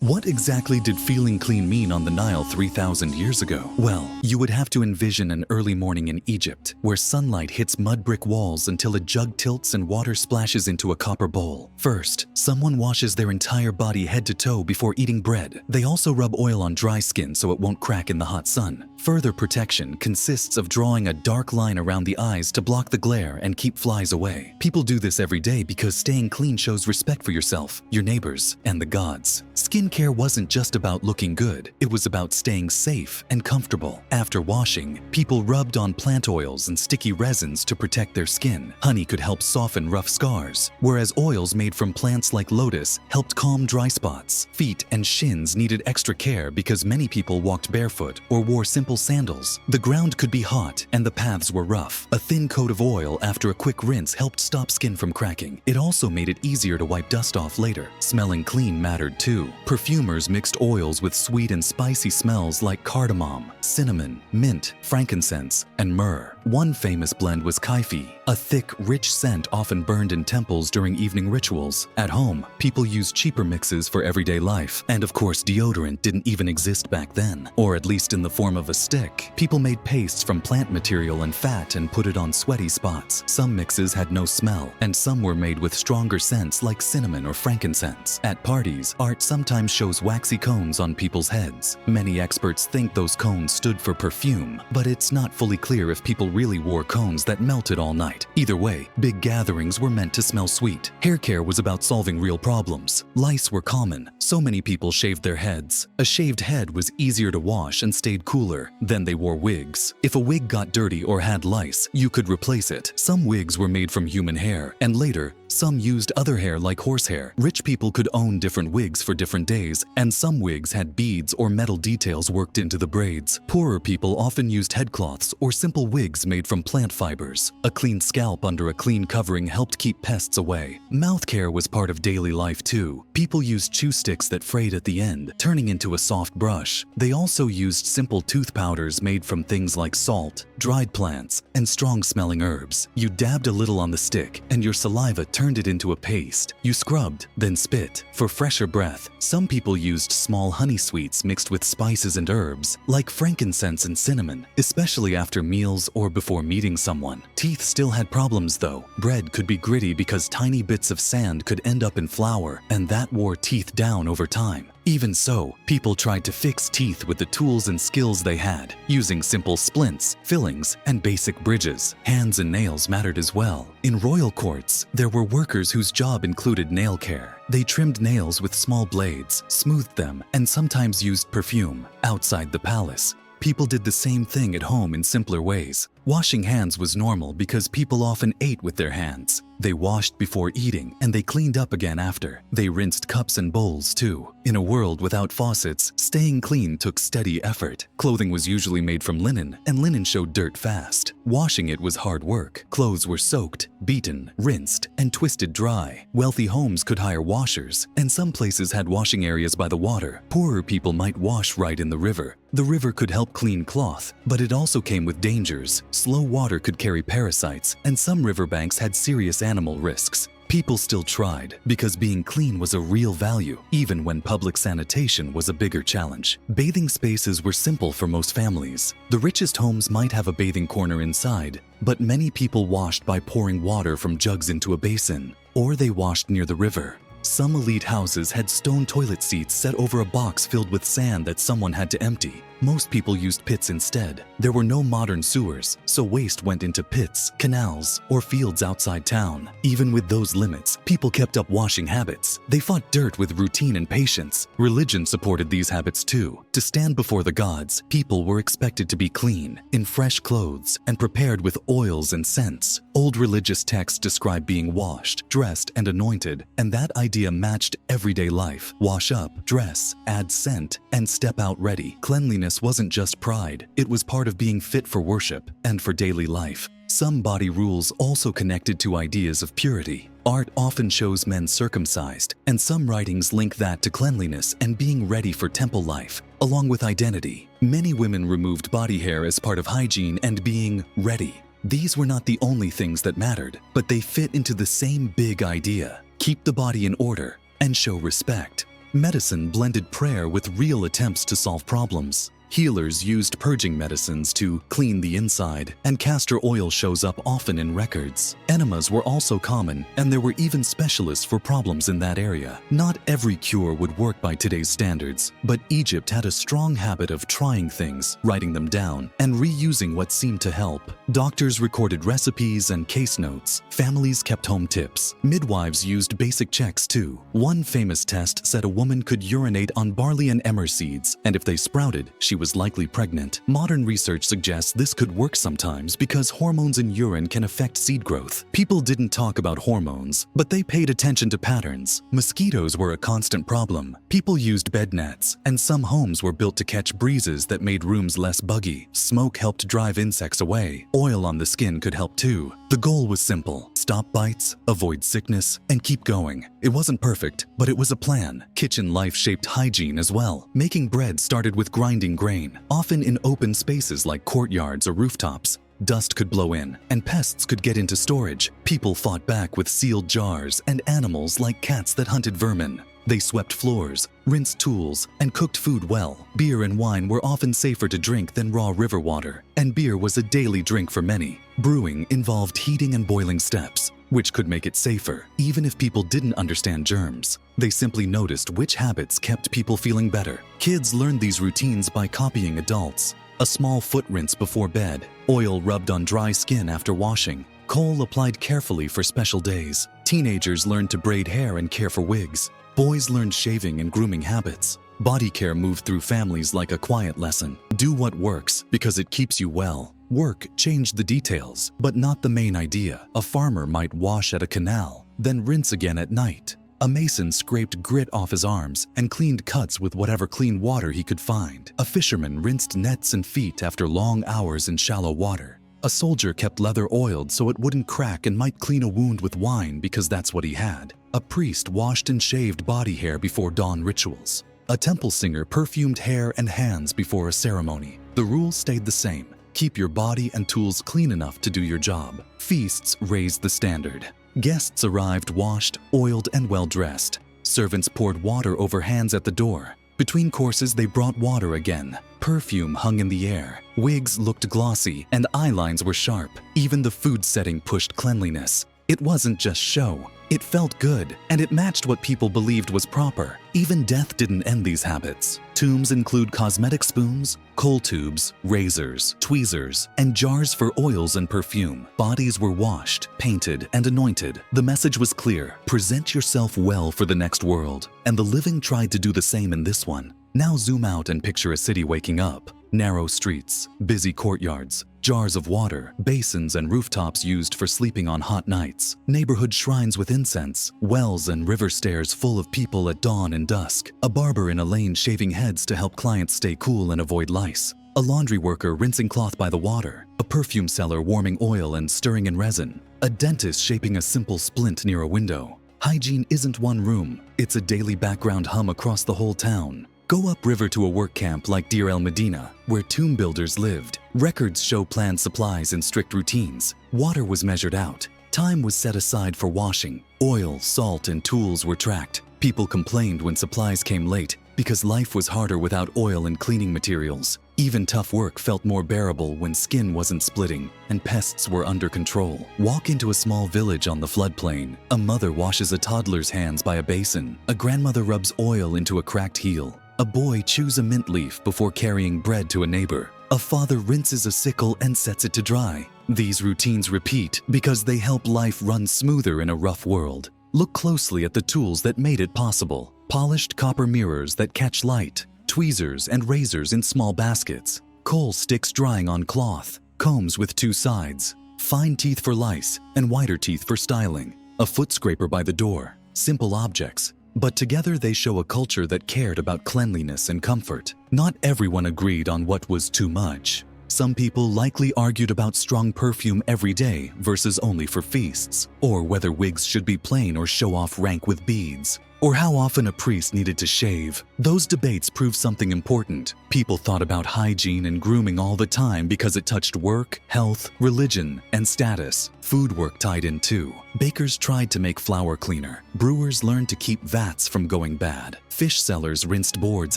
What exactly did feeling clean mean on the Nile 3,000 years ago? Well, you would have to envision an early morning in Egypt, where sunlight hits mud brick walls until a jug tilts and water splashes into a copper bowl. First, someone washes their entire body head to toe before eating bread. They also rub oil on dry skin so it won't crack in the hot sun. Further protection consists of drawing a dark line around the eyes to block the glare and keep flies away. People do this every day because staying clean shows respect for yourself, your neighbors, and the gods. Skincare wasn't just about looking good, it was about staying safe and comfortable. After washing, people rubbed on plant oils and sticky resins to protect their skin. Honey could help soften rough scars, whereas oils made from plants like lotus helped calm dry spots. Feet and shins needed extra care because many people walked barefoot or wore simple sandals. The ground could be hot and the paths were rough. A thin coat of oil after a quick rinse helped stop skin from cracking. It also made it easier to wipe dust off later. Smelling clean mattered too. Perfumers mixed oils with sweet and spicy smells like cardamom, cinnamon, mint, frankincense, and myrrh. One famous blend was kaifi, a thick, rich scent often burned in temples during evening rituals. At home, people used cheaper mixes for everyday life. And of course, deodorant didn't even exist back then, or at least in the form of a stick. People made pastes from plant material and fat and put it on sweaty spots. Some mixes had no smell, and some were made with stronger scents like cinnamon or frankincense. At parties, art sometimes shows waxy cones on people's heads. Many experts think those cones stood for perfume, but it's not fully clear if people really wore cones that melted all night. Either way, big gatherings were meant to smell sweet. Hair care was about solving real problems. Lice were common, so many people shaved their heads. A shaved head was easier to wash and stayed cooler. Then they wore wigs. If a wig got dirty or had lice, you could replace it. Some wigs were made from human hair, and later, some used other hair like horsehair. Rich people could own different wigs for different days, and some wigs had beads or metal details worked into the braids. Poorer people often used headcloths or simple wigs made from plant fibers. A clean scalp under a clean covering helped keep pests away. Mouth care was part of daily life too. People used chew sticks that frayed at the end, turning into a soft brush. They also used simple tooth powders made from things like salt, dried plants, and strong-smelling herbs. You dabbed a little on the stick, and your saliva turned it into a paste. You scrubbed, then spit. For fresher breath, some people used small honey sweets mixed with spices and herbs, like frankincense and cinnamon, especially after meals or before meeting someone. Teeth still had problems though. Bread could be gritty because tiny bits of sand could end up in flour, and that wore teeth down over time. Even so, people tried to fix teeth with the tools and skills they had, using simple splints, fillings, and basic bridges. Hands and nails mattered as well. In royal courts, there were workers whose job included nail care. They trimmed nails with small blades, smoothed them, and sometimes used perfume. Outside the palace, people did the same thing at home in simpler ways. Washing hands was normal because people often ate with their hands. They washed before eating, and they cleaned up again after. They rinsed cups and bowls too. In a world without faucets, staying clean took steady effort. Clothing was usually made from linen, and linen showed dirt fast. Washing it was hard work. Clothes were soaked, beaten, rinsed, and twisted dry. Wealthy homes could hire washers, and some places had washing areas by the water. Poorer people might wash right in the river. The river could help clean cloth, but it also came with dangers. Slow water could carry parasites, and some riverbanks had serious animal risks. People still tried because being clean was a real value, even when public sanitation was a bigger challenge. Bathing spaces were simple for most families. The richest homes might have a bathing corner inside, but many people washed by pouring water from jugs into a basin, or they washed near the river. Some elite houses had stone toilet seats set over a box filled with sand that someone had to empty. Most people used pits instead. There were no modern sewers, so waste went into pits, canals, or fields outside town. Even with those limits, people kept up washing habits. They fought dirt with routine and patience. Religion supported these habits too. To stand before the gods, people were expected to be clean, in fresh clothes, and prepared with oils and scents. Old religious texts describe being washed, dressed, and anointed, and that idea matched everyday life. Wash up, dress, add scent, and step out ready. Cleanliness wasn't just pride, it was part of being fit for worship and for daily life. Some body rules also connected to ideas of purity. Art often shows men circumcised, and some writings link that to cleanliness and being ready for temple life, along with identity. Many women removed body hair as part of hygiene and being ready. These were not the only things that mattered, but they fit into the same big idea: keep the body in order and show respect. Medicine blended prayer with real attempts to solve problems. Healers used purging medicines to clean the inside, and castor oil shows up often in records. Enemas were also common, and there were even specialists for problems in that area. Not every cure would work by today's standards, but Egypt had a strong habit of trying things, writing them down, and reusing what seemed to help. Doctors recorded recipes and case notes. Families kept home tips. Midwives used basic checks too. One famous test said a woman could urinate on barley and emmer seeds, and if they sprouted, she was likely pregnant. Modern research suggests this could work sometimes because hormones in urine can affect seed growth. People didn't talk about hormones, but they paid attention to patterns. Mosquitoes were a constant problem. People used bed nets, and some homes were built to catch breezes that made rooms less buggy. Smoke helped drive insects away. Oil on the skin could help too. The goal was simple: stop bites, avoid sickness, and keep going. It wasn't perfect, but it was a plan. Kitchen life shaped hygiene as well. Making bread started with grinding grain, often in open spaces like courtyards or rooftops. Dust could blow in, and pests could get into storage. People fought back with sealed jars and animals like cats that hunted vermin. They swept floors, rinsed tools, and cooked food well. Beer and wine were often safer to drink than raw river water, and beer was a daily drink for many. Brewing involved heating and boiling steps, which could make it safer, even if people didn't understand germs. They simply noticed which habits kept people feeling better. Kids learned these routines by copying adults. A small foot rinse before bed, oil rubbed on dry skin after washing, kohl applied carefully for special days. Teenagers learned to braid hair and care for wigs. Boys learned shaving and grooming habits. Body care moved through families like a quiet lesson. Do what works because it keeps you well. Work changed the details, but not the main idea. A farmer might wash at a canal, then rinse again at night. A mason scraped grit off his arms and cleaned cuts with whatever clean water he could find. A fisherman rinsed nets and feet after long hours in shallow water. A soldier kept leather oiled so it wouldn't crack and might clean a wound with wine because that's what he had. A priest washed and shaved body hair before dawn rituals. A temple singer perfumed hair and hands before a ceremony. The rules stayed the same. Keep your body and tools clean enough to do your job. Feasts raised the standard. Guests arrived washed, oiled, and well-dressed. Servants poured water over hands at the door. Between courses, they brought water again. Perfume hung in the air. Wigs looked glossy, and eye lines were sharp. Even the food setting pushed cleanliness. It wasn't just show. It felt good, and it matched what people believed was proper. Even death didn't end these habits. Tombs include cosmetic spoons, kohl tubes, razors, tweezers, and jars for oils and perfume. Bodies were washed, painted, and anointed. The message was clear: present yourself well for the next world. And the living tried to do the same in this one. Now zoom out and picture a city waking up. Narrow streets, busy courtyards, jars of water, basins and rooftops used for sleeping on hot nights, neighborhood shrines with incense, wells and river stairs full of people at dawn and dusk, a barber in a lane shaving heads to help clients stay cool and avoid lice, a laundry worker rinsing cloth by the water, a perfume seller warming oil and stirring in resin, a dentist shaping a simple splint near a window. Hygiene isn't one room, it's a daily background hum across the whole town. Go upriver to a work camp like Deir el Medina, where tomb builders lived. Records show planned supplies and strict routines. Water was measured out. Time was set aside for washing. Oil, salt, and tools were tracked. People complained when supplies came late because life was harder without oil and cleaning materials. Even tough work felt more bearable when skin wasn't splitting and pests were under control. Walk into a small village on the floodplain. A mother washes a toddler's hands by a basin. A grandmother rubs oil into a cracked heel. A boy chews a mint leaf before carrying bread to a neighbor. A father rinses a sickle and sets it to dry. These routines repeat because they help life run smoother in a rough world. Look closely at the tools that made it possible. Polished copper mirrors that catch light, tweezers and razors in small baskets, kohl sticks drying on cloth, combs with two sides, fine teeth for lice and wider teeth for styling, a foot scraper by the door. Simple objects, but together they show a culture that cared about cleanliness and comfort. Not everyone agreed on what was too much. Some people likely argued about strong perfume every day versus only for feasts, or whether wigs should be plain or show off rank with beads. or how often a priest needed to shave. Those debates proved something important. People thought about hygiene and grooming all the time because it touched work, health, religion, and status. Food work tied in too. Bakers tried to make flour cleaner. Brewers learned to keep vats from going bad. Fish sellers rinsed boards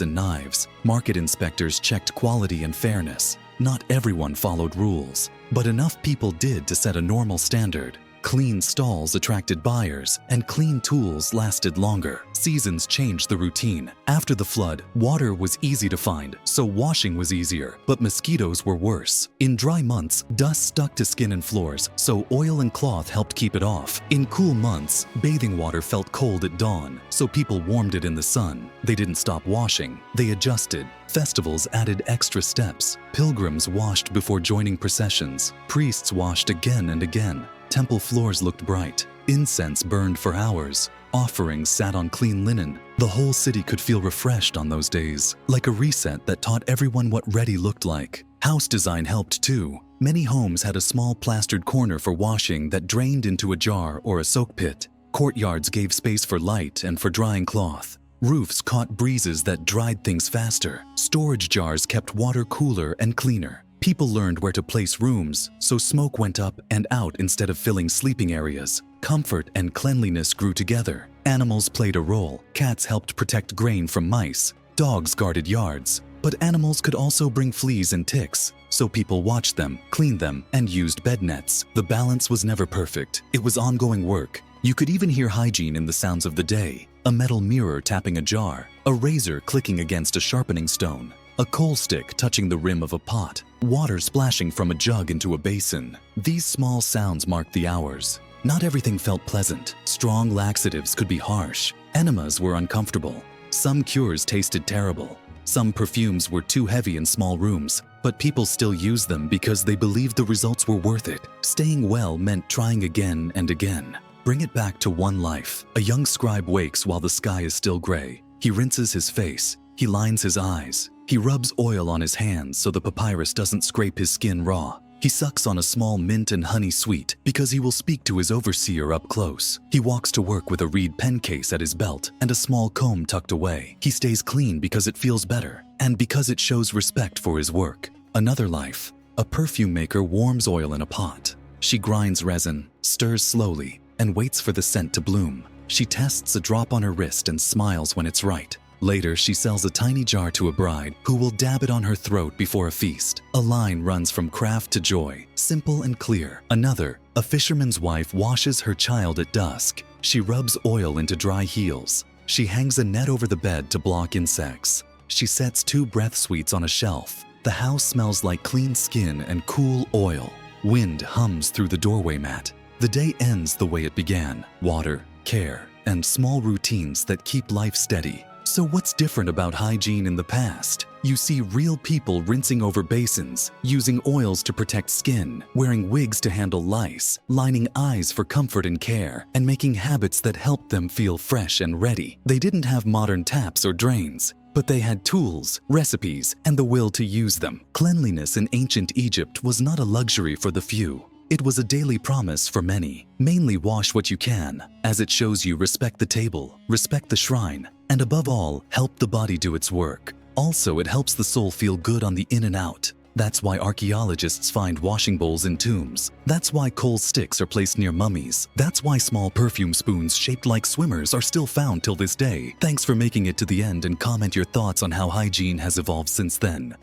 and knives. Market inspectors checked quality and fairness. Not everyone followed rules, but enough people did to set a normal standard. Clean stalls attracted buyers, and clean tools lasted longer. Seasons changed the routine. After the flood, water was easy to find, so washing was easier, but mosquitoes were worse. In dry months, dust stuck to skin and floors, so oil and cloth helped keep it off. In cool months, bathing water felt cold at dawn, so people warmed it in the sun. They didn't stop washing, they adjusted. Festivals added extra steps. Pilgrims washed before joining processions. Priests washed again and again. Temple floors looked bright. Incense burned for hours. Offerings sat on clean linen. The whole city could feel refreshed on those days, like a reset that taught everyone what ready looked like. House design helped too. Many homes had a small plastered corner for washing that drained into a jar or a soak pit. Courtyards gave space for light and for drying cloth. Roofs caught breezes that dried things faster. Storage jars kept water cooler and cleaner. People learned where to place rooms, so smoke went up and out instead of filling sleeping areas. Comfort and cleanliness grew together. Animals played a role. Cats helped protect grain from mice. Dogs guarded yards. But animals could also bring fleas and ticks, so people watched them, cleaned them, and used bed nets. The balance was never perfect. It was ongoing work. You could even hear hygiene in the sounds of the day. A metal mirror tapping a jar, a razor clicking against a sharpening stone, a coal stick touching the rim of a pot, water splashing from a jug into a basin. These small sounds marked the hours. Not everything felt pleasant. Strong laxatives could be harsh. Enemas were uncomfortable. Some cures tasted terrible. Some perfumes were too heavy in small rooms, but people still used them because they believed the results were worth it. Staying well meant trying again and again. Bring it back to one life. A young scribe wakes while the sky is still gray. He rinses his face. He lines his eyes. He rubs oil on his hands so the papyrus doesn't scrape his skin raw. He sucks on a small mint and honey sweet because he will speak to his overseer up close. He walks to work with a reed pen case at his belt and a small comb tucked away. He stays clean because it feels better and because it shows respect for his work. Another life. A perfume maker warms oil in a pot. She grinds resin, stirs slowly, and waits for the scent to bloom. She tests a drop on her wrist and smiles when it's right. Later, she sells a tiny jar to a bride who will dab it on her throat before a feast. A line runs from craft to joy, simple and clear. Another, a fisherman's wife washes her child at dusk. She rubs oil into dry heels. She hangs a net over the bed to block insects. She sets 2 breath sweets on a shelf. The house smells like clean skin and cool oil. Wind hums through the doorway mat. The day ends the way it began. Water, care, and small routines that keep life steady. So what's different about hygiene in the past? You see real people rinsing over basins, using oils to protect skin, wearing wigs to handle lice, lining eyes for comfort and care, and making habits that help them feel fresh and ready. They didn't have modern taps or drains, but they had tools, recipes, and the will to use them. Cleanliness in ancient Egypt was not a luxury for the few. It was a daily promise for many. Mainly wash what you can, as it shows you respect the table, respect the shrine, and above all, help the body do its work. Also, it helps the soul feel good on the in and out. That's why archaeologists find washing bowls in tombs. That's why kohl sticks are placed near mummies. That's why small perfume spoons shaped like swimmers are still found till this day. Thanks for making it to the end and comment your thoughts on how hygiene has evolved since then.